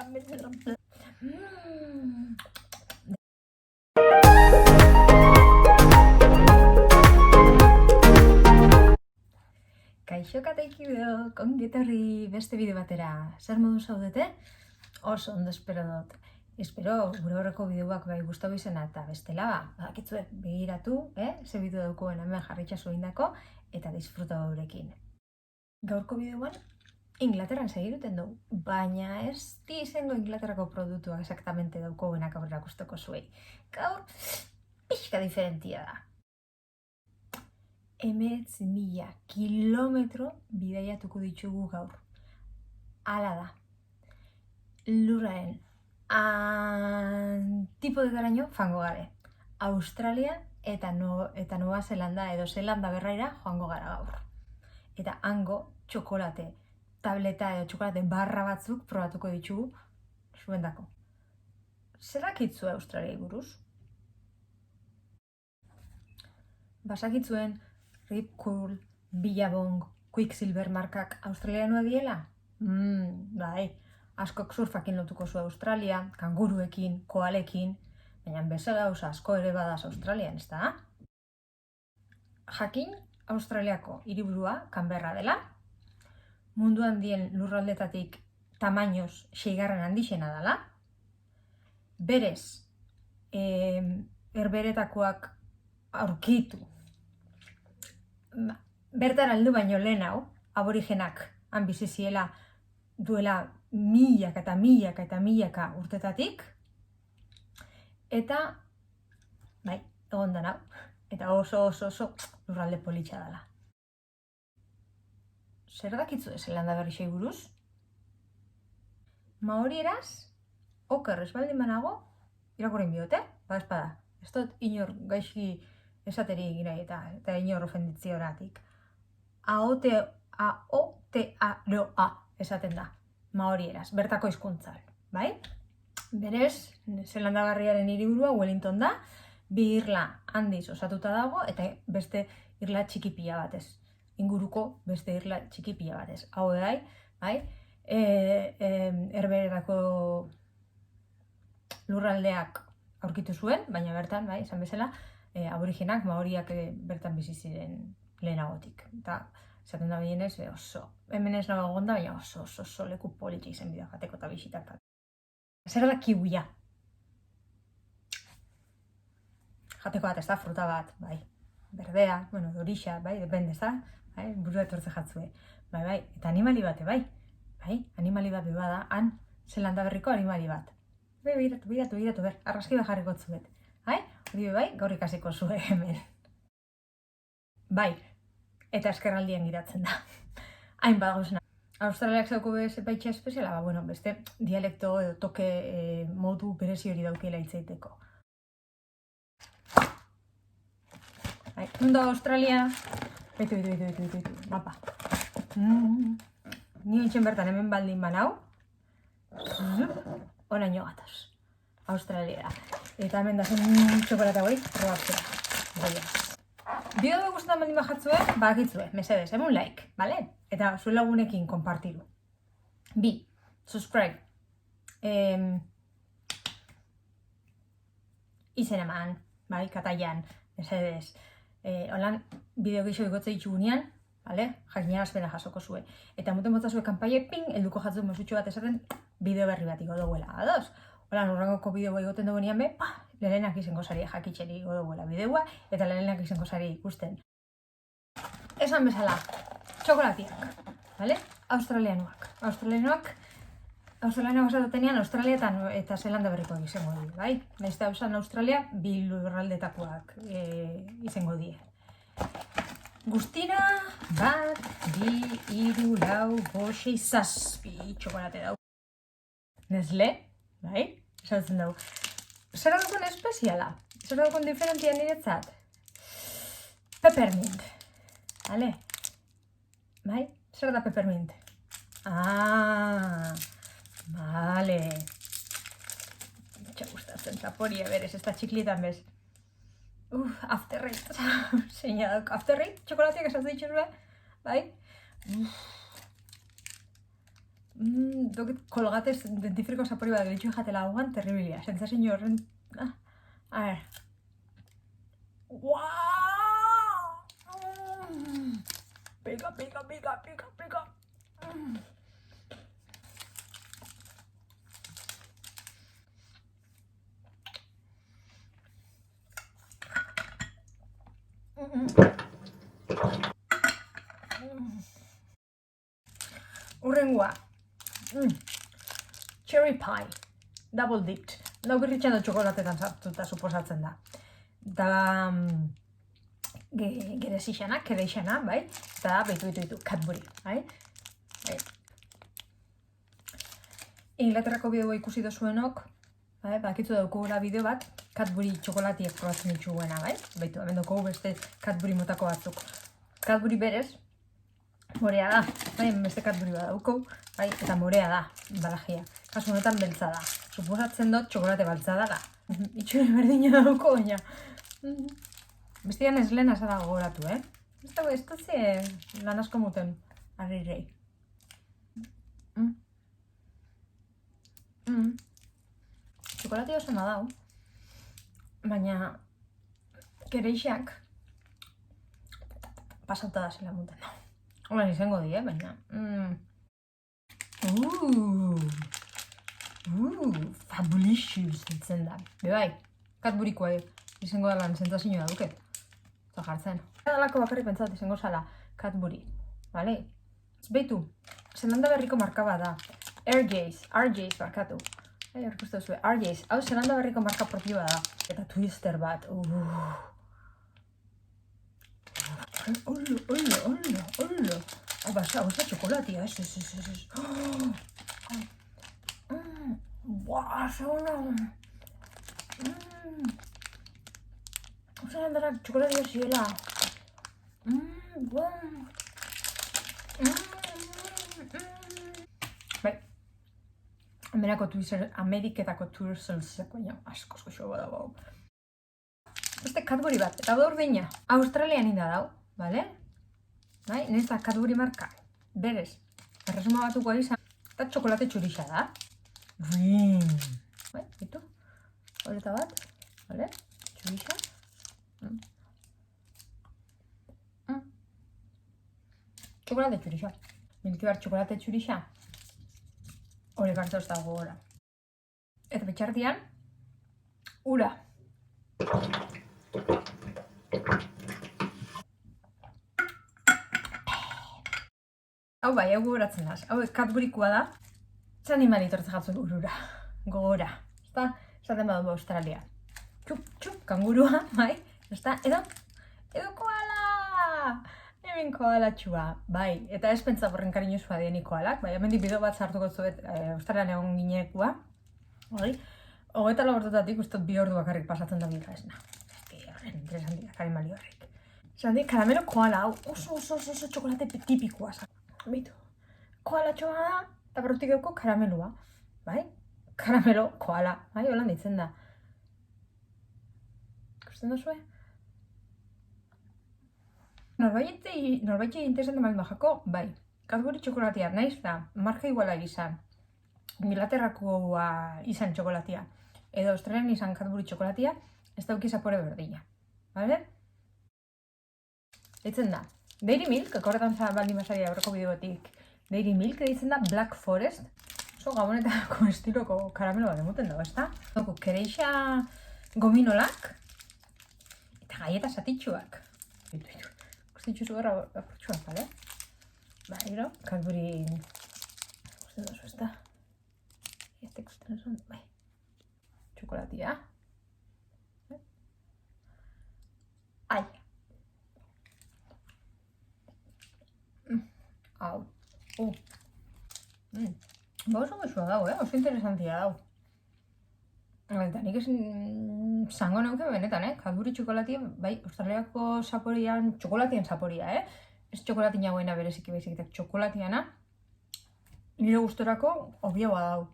Kaixo kataikideok, ongi etorri beste bideo batera. Zer modu zaudete? Oso ondo espero dut. Espero gure horreko bideoak bai gustatu izena eta bestela badakizue begiratu, ze bideo daukoen hemen jarritxasu egindako eta disfruta gurekin. Gaurko bideoan Inglaterran segiruten dugu, baina ez izango Inglaterrako produktuak exactamente daukoenak aurrera gustoko zuei. Gaur pixka diferentia da. 19.000 kilometro bidaiatuko ditugu gaur. Hala da. Lurraren antipodetaraino joango gare. Australia eta Nova Zelanda edo Zelanda berraira joango gara gaur. Eta hango txokolate tableta edo txokolate barra batzuk probatuko ditugu zuendako. Zer dakitzue Australiai buruz? Basakitzuen Ripcurl, Billabong, Quicksilver markak australianoa diela? Bai, askok surfakin lotuko zu Australia, kanguruekin, koalekin, baina bezala gauza asko ere badaz Australian, ez da? Jakin, Australiako hiriburua Canberra dela, mundu handien lurraldetatik tamainoz 6. handixena dela, berez, herberetakoak aurkitu, bertara heldu baino lehen hau, aborigenak han bizi ziela duela milaka urtetatik, eta, bai, egon da hau, eta oso lurralde politxa dela. Zer dakitzue Zelanda Berriei buruz? Maorieraz, oker ez baldin banago, irakurri biote, espada. Ez dut inor gaizki esateri gira eta inor ofenditzioratik. Aotearoa esaten da, maorieraz, bertako hizkuntzan, bai? Berez, Zelanda Berriaren hiriburua Wellington da, 2 irla handiz osatuta dago eta beste irla txikipia batez. Inguruko beste irla txikipia batez. Hau da, bai? Herbererako lurraldeak aurkitu zuen, baina bertan, bai, esan bezala, aborigenak, maoriak bertan bizi ziren lehenagotik. Eta, esaten da bienez, hemen ez nago egonda, baina oso leku politxe izen bidea jateko eta bisitaka. Zer da kiwia? Jateko bat, ez da, fruta bat, bai. Berdea, dorixa, bai, depende, ez da? Burua etortze jatzue. Bai, eta animali bate, bai. Bai, animali bat bada, han Zelanda Berriko animali bat. Begiratu, ber, arraski bat jarriko zuet. Hori bai, gaur ikasiko zuen hemen. Bai, eta eskerraldian giratzen da. Hain badagozen. Australiak zauko baitxe espeziala, beste dialekto edo toke modu berezi hori daukela hitzaiteko. Mundo Australia, baitu, mapa. Ni ontsen bertan hemen baldin banau, onaino gatoz, Australiara. Eta hemen da zen txokolata hori, probatzea. Bideo guztetan baldin bajatzue, badakitzue, mesedez, hemen like, bale? Eta zuen lagunekin konpartiru. 2, subscribe. Izen eman, bai, kataian, mesedez. Holan, bideo gehiago igotze ditugunean, jakinarazpena jasoko zuen. Eta muten botza zuen kanpaie, helduko jatzen mozutxo bat esaten bideo berri bat igo duguela. Ados? Holan, urrangoko bideoa igoten dugunean be, lehenak izango sari jakitxeri igo duguela bideoa, eta lehenak izango sari ikusten. Esan bezala, txokolatiak, australianoak. Australianoak esatutenean Australia eta Zelanda Berriko izango di, bai? Nahiz eta usan Australia, 2 lurraldetakoak izango die. Guztira, 1, 2, 3, 4, 5, 6, 7 txokolate dau. Nesle, bai? Esatzen dugu. Zer daukon espeziala? Zer daukon diferentia niretzat? Peppermint. Bale? Bai? Zer da peppermint? Vale. Mucha gustatzen zaporia, berez, ez da txiklietan bez. After Eight. Zeina, After Eight, txokolatiak esatzen dituzue, bai? colgates dentifrico zapori bat gelitxu jatela hauan, terribilia. Sentsazio horren... A ver. Wow! Pica, pica, pica, pica, pica. Urrengoa. Cherry pie. Double dipped. Dau birritxan da txokolatetan sartuta suposatzen da. Da... Gerezixana, kereixana, bai? Eta beitu, Cadbury, bai? Inglaterrako bideoa ikusi dozuenok, bai? Bakitzu daukugula bideo bat, Cadbury txokolatiek probatzen dituguena, bai? Beitu, hemen daukagu beste Cadbury motako batzuk. Cadbury berez, morea da, bai? Beste Cadbury bat daukau, bai? Eta morea da, balajia. Kasu honetan beltza da. Suposatzen dut txokolate baltza dela. Itxure berdina dauko, baina. Bestian ez lehen azara gogoratu, Ez da ze lan asko muten, arrirei. Txokolate oso nadau, baina kereixak pasauta da zela muten. Hola izango di, baina... Fabulicious ditzen da. Bebai, Cadburykoa izango da lan sentsazioa duket. Eta jartzen. Edalako bakarrik pentsat izango zala Cadbury. Bale? Ez behitu, Zelanda berriko marka bat da. RJ's barkatu. Horkustu zuen, RJ's. Hau Zelanda berriko marka propioa da. Eta Twister bat. Ollo. Hau basa txokolatia, ez. Buah, zauna. Zelandarak txokolatia ziela. Bai. Ameriketako Twizzlersek baina askoz goxo bada bau. Beste Cadbury bat, eta da urdina. Australian inda dau, bale? Bai, nez da Cadbury marka. Berez, erresuma batuko izan, eta txokolate txurixa da. Bai, itu. Horeta bat, bale? Txurixa. Txokolate txurixa. Milkibar txokolate txurixa. Hore gartu ez dago gora. Eta betxardian, ura. Hau bai, hau gogoratzen daz. Hau Cadburykoa da. Ze animali tortzen jatzen urura. Gogora. Ezta? Esaten badu Australia. Txup, kangurua, bai? Ezta? Edo koala! Hemen koalatxua, bai. Eta ez pentsa borren kariñozua dienik koalak, bai. Hemen bideo bat sartuko zuet Australian egon ginekua. Bai? Hogeita labortutatik ustot 2 ordu bakarrik pasatzen da bila esna. Horren interesantia, animali horrek. Zerandi, karamelo koala, hau oso txokolate tipikoa. Bitu, koalatxoa da, eta barrutik euko karamelua, bai? Karamelo, koala, bai? Holan ditzen da. Ikusten duzue? Norbaitxe interesante malin bajako, bai. Cadbury txokolatia, naiz da, marka iguala izan. Inglaterrakoa izan txokolatia. Edo Australian izan Cadbury txokolatia, ez dauki zapore berdina. Bale? Ditzen da. Dairy Milk, horretan baldin basaria aurreko bideotik. Dairy Milk ditzen da Black Forest. Oso gabonetako estiloko karamelo bat emoten dago, ezta? Doko, kereixa gominolak eta gaieta satitxuak. Guztitxuzu gara apurtxuak, bale? Ba, gero, Cadbury... Gusten dozu, ezta? Este gusten dozu, bai. Txokolatia. Ai. Hau. Ba oso goxua dago, oso interesantia dago. Eta nik esan zango neuke benetan, Cadbury txokolatia, bai, Australiako zaporian, txokolatien zaporia, Ez txokolatin jagoena bereziki baizik eta txokolatiana, nire gustorako obioa dago.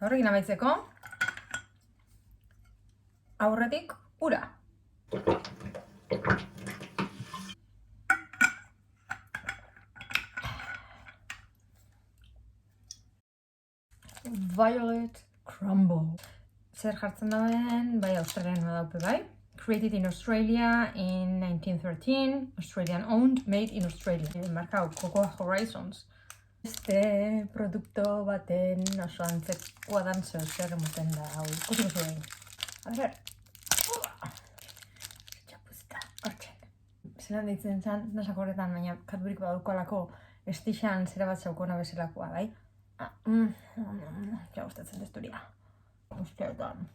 Horrekin amaitzeko, aurretik, ura. Violet Crumble. Zer jartzen dauen, bai Australian daupe bai. Created in Australia in 1913, Australian owned, made in Australia. Marka hau, Cocoa Horizons. Este produkto baten oso antzekoa dan zer emoten da hau. Kusiko zuen. A ver. Txapuzita, hortxen. Zeran ditzen zan, nasak horretan, baina Cadburyk badaukalako estixan zera bat zaukona bezalakoa, bai? Ja gustatzen testuria. Usteetan.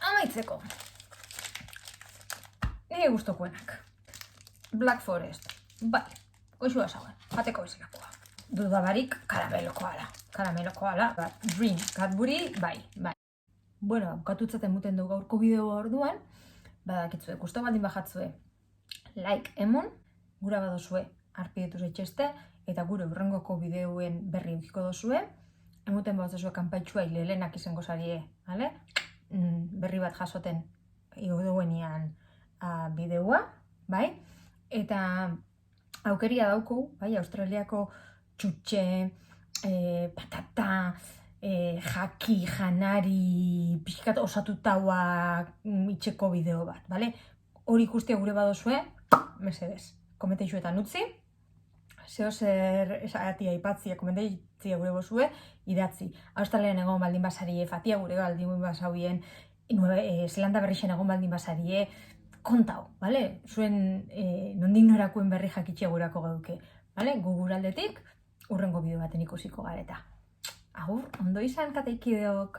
Amaitzeko. Nire gustokoenak. Black Forest. Bai, goizua zauen, jateko bezalakoa. Dudabarik karamelokoa da. Karamelokoa da. Dream, Cadbury, bai. Bueno, bukatutzaten muten du gaurko bideoa orduan, badakitzue, gusto baldin bajatzue like emon, gura badozue arpidetu zaitxeste, eta gure hurrengoko bideoen berri edukiko dozue, emuten badozue kanpaitxua hilelenak izango zarie, bale? Berri bat jasoten igoduenian bideoa, bai? Eta aukeria dauku, bai, Australiako txutxe, patata, jaki, janari, pixkat osatutaua itxeko bideo bat, bale? Hori ikustia gure badozue, mesedez, komenteixuetan utzi, zer esatia ipatzia komenteixia gure bozue, idatzi. Australian egon baldin basarie, fatia gure baldin basauien, Zelanda berrixen egon baldin basarie, kontau, bale? Zuen nondik norakuen berri jakitxia gurako gauke, bale? Guguraldetik, urrengo bideo baten ikusiko gareta. Agur, ondo izan kateikideok!